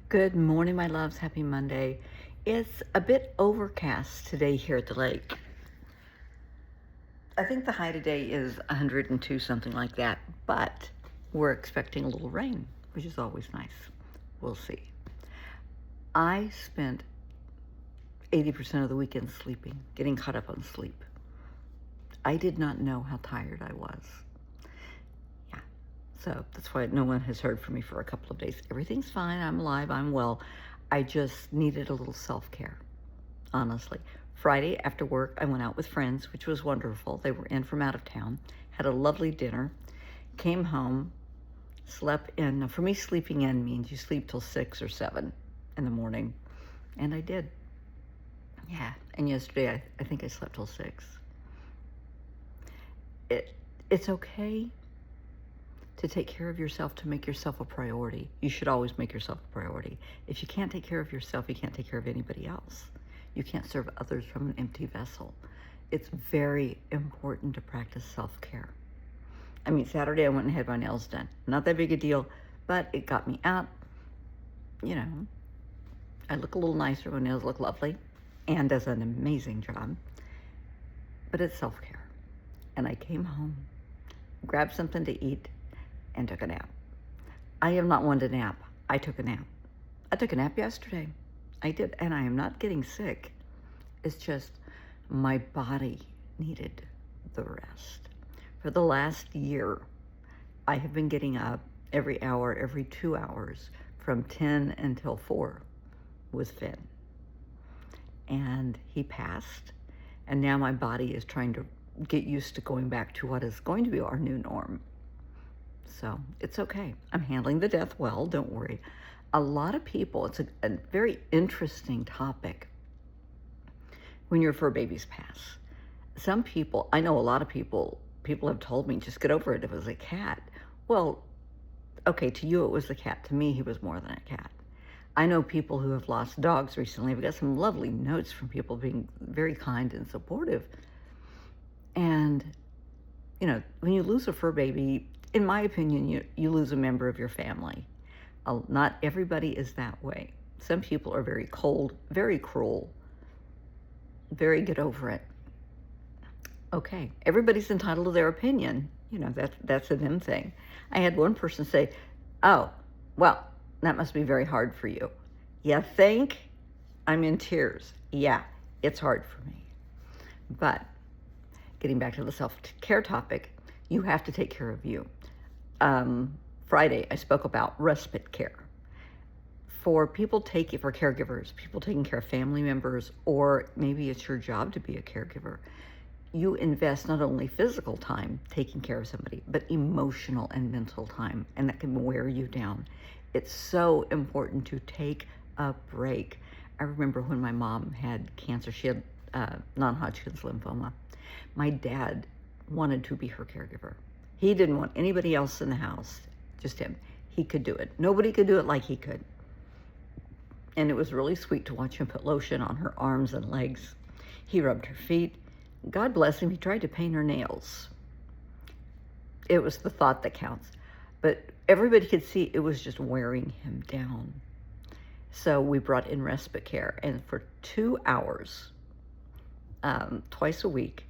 Good morning, my loves. Happy Monday. It's a bit overcast today here at the lake. I think the high today is 102, something like that, but we're expecting a little rain, which is always nice. We'll see. I spent 80% of the weekend sleeping, getting caught up on sleep. I did not know how tired I was. Yeah, so that's why no one has heard from me for a couple of days. Everything's fine. I'm alive. I'm well. I just needed a little self-care, honestly. Friday after work, I went out with friends, which was wonderful. They were in from out of town, had a lovely dinner, came home, slept in. Now, for me, sleeping in means you sleep till 6 or 7 in the morning, and I did. Yeah, and yesterday I think I slept till 6. It's okay to take care of yourself, to make yourself a priority. You should always make yourself a priority. If you can't take care of yourself, you can't take care of anybody else. You can't serve others from an empty vessel. It's very important to practice self-care. I mean, Saturday I went and had my nails done. Not that big a deal, but it got me out. You know, I look a little nicer. My nails look lovely. Anne does an amazing job. But it's self-care. And I came home, grabbed something to eat, and took a nap. I am not one to nap. I took a nap. I took a nap yesterday. I did, and I am not getting sick. It's just my body needed the rest. For the last year, I have been getting up every hour, every 2 hours, from 10 until 4 with Finn. And he passed, and now my body is trying to get used to going back to what is going to be our new norm. So it's okay. I'm handling the death well, don't worry. A lot of people, it's a very interesting topic when your fur babies pass. Some people, I know a lot of people have told me, just get over it, it was a cat. Well, okay, to you it was a cat. To me, he was more than a cat. I know people who have lost dogs recently. I've got some lovely notes from people being very kind and supportive. And, you know, when you lose a fur baby, in my opinion, you lose a member of your family. Not everybody is that way. Some people are very cold, very cruel, very get over it. Okay, everybody's entitled to their opinion. You know, that's a them thing. I had one person say, oh, well, that must be very hard for you. You think? I'm in tears. Yeah, it's hard for me. But getting back to the self-care topic, you have to take care of you. Friday, I spoke about respite care. For caregivers, people taking care of family members, or maybe it's your job to be a caregiver, you invest not only physical time taking care of somebody, but emotional and mental time, and that can wear you down. It's so important to take a break. I remember when my mom had cancer, she had non-Hodgkin's lymphoma. My dad wanted to be her caregiver. He didn't want anybody else in the house, just him. He could do it. Nobody could do it like he could. And it was really sweet to watch him put lotion on her arms and legs. He rubbed her feet. God bless him, he tried to paint her nails. It was the thought that counts. But everybody could see it was just wearing him down. So we brought in respite care, and for 2 hours, twice a week,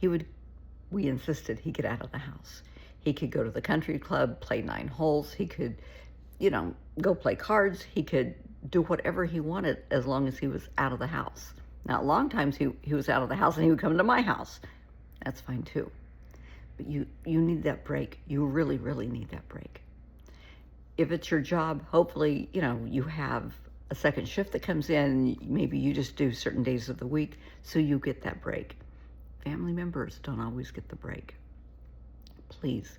we insisted he get out of the house. He could go to the country club, play 9 holes. He could, go play cards. He could do whatever he wanted as long as he was out of the house. Now, a long times he was out of the house and he would come to my house. That's fine too. But you need that break. You really, really need that break. If it's your job, hopefully, you have a second shift that comes in. Maybe you just do certain days of the week so you get that break. Family members don't always get the break. Please,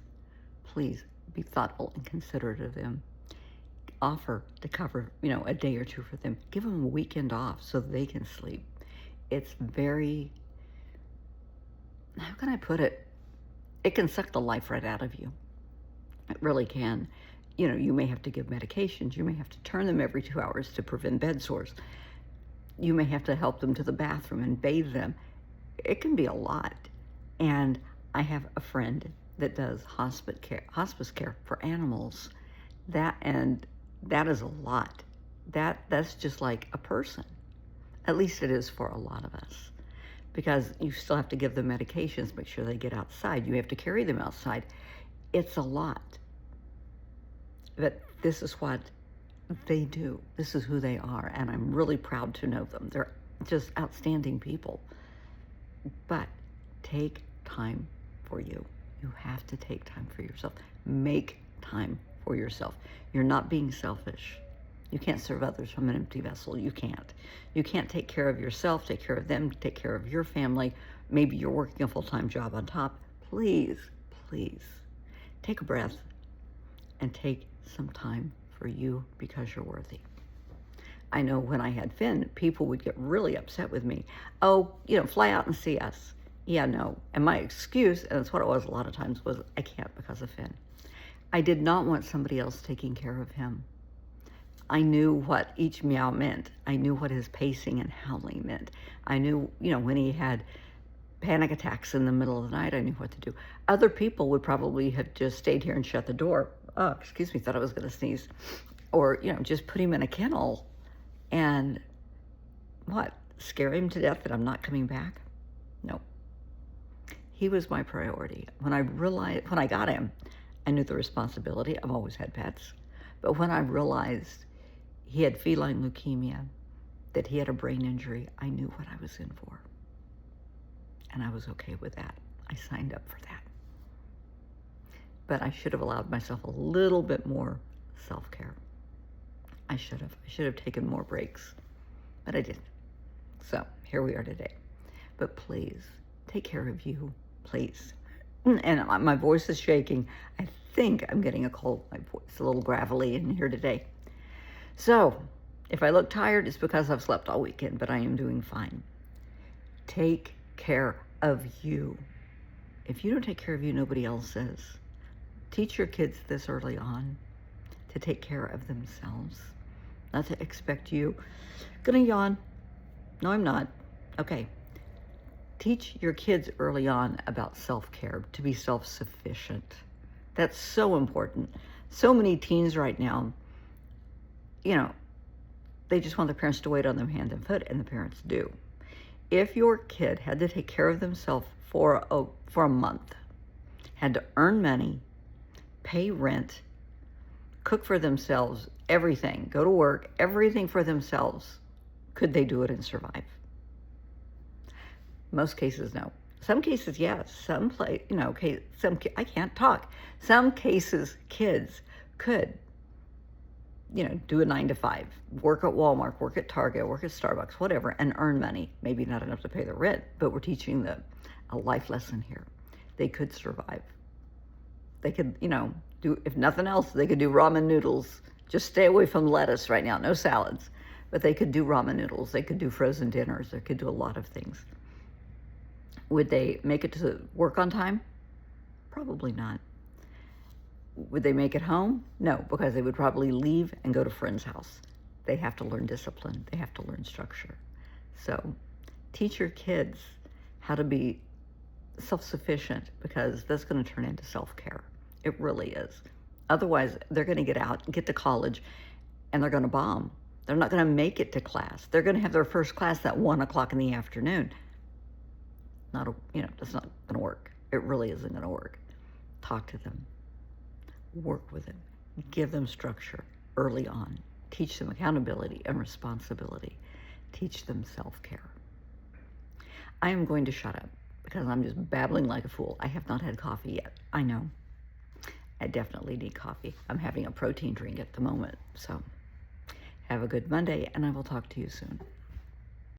please be thoughtful and considerate of them. Offer to cover, a day or 2 for them. Give them a weekend off so they can sleep. It's very, how can I put it? It can suck the life right out of you. It really can. You may have to give medications. You may have to turn them every 2 hours to prevent bed sores. You may have to help them to the bathroom and bathe them. It can be a lot. And I have a friend that does hospice care for animals. That is a lot. That's just like a person. At least it is for a lot of us. Because you still have to give them medications, make sure they get outside. You have to carry them outside. It's a lot. But this is what they do. This is who they are, and I'm really proud to know them. They're just outstanding people. But take time for you. You have to take time for yourself. Make time for yourself. You're not being selfish. You can't serve others from an empty vessel. You can't. You can't take care of yourself, take care of them, take care of your family. Maybe you're working a full-time job on top. Please, please, take a breath and take some time for you because you're worthy. I know when I had Finn, people would get really upset with me. Oh, fly out and see us. Yeah, no. And my excuse, and that's what it was a lot of times, was I can't because of Finn. I did not want somebody else taking care of him. I knew what each meow meant. I knew what his pacing and howling meant. I knew, when he had panic attacks in the middle of the night, I knew what to do. Other people would probably have just stayed here and shut the door. Oh, excuse me, thought I was going to sneeze. Or, just put him in a kennel and scare him to death that I'm not coming back? No. He was my priority. When I got him, I knew the responsibility. I've always had pets. But when I realized he had feline leukemia, that he had a brain injury, I knew what I was in for. And I was okay with that. I signed up for that. But I should have allowed myself a little bit more self-care. I should have taken more breaks, but I didn't. So here we are today. But please, take care of you, please. And my voice is shaking. I think I'm getting a cold. My voice is a little gravelly in here today. So if I look tired, it's because I've slept all weekend, but I am doing fine. Take care of you. If you don't take care of you, nobody else is. Teach your kids this early on, to take care of themselves, not to expect you. Gonna yawn. No, I'm not. Okay. Teach your kids early on about self-care, to be self-sufficient. That's so important. So many teens right now, they just want their parents to wait on them hand and foot, and the parents do. If your kid had to take care of themselves for a month, had to earn money, pay rent, cook for themselves, everything, go to work, everything for themselves, could they do it and survive? Most cases, no. Some cases, yes. I can't talk. Some cases, kids could, do a 9 to 5, work at Walmart, work at Target, work at Starbucks, whatever, and earn money. Maybe not enough to pay the rent, but we're teaching them a life lesson here. They could survive. They could, do, if nothing else, they could do ramen noodles. Just stay away from lettuce right now, no salads. But they could do ramen noodles. They could do frozen dinners. They could do a lot of things. Would they make it to work on time? Probably not. Would they make it home? No, because they would probably leave and go to a friend's house. They have to learn discipline. They have to learn structure. So teach your kids how to be self-sufficient, because that's going to turn into self-care. It really is. Otherwise, they're going to get out, get to college, and they're going to bomb. They're not going to make it to class. They're going to have their first class at 1 o'clock in the afternoon. That's not going to work. It really isn't going to work. Talk to them. Work with them. Give them structure early on. Teach them accountability and responsibility. Teach them self-care. I am going to shut up because I'm just babbling like a fool. I have not had coffee yet. I know. I definitely need coffee. I'm having a protein drink at the moment. So have a good Monday, and I will talk to you soon.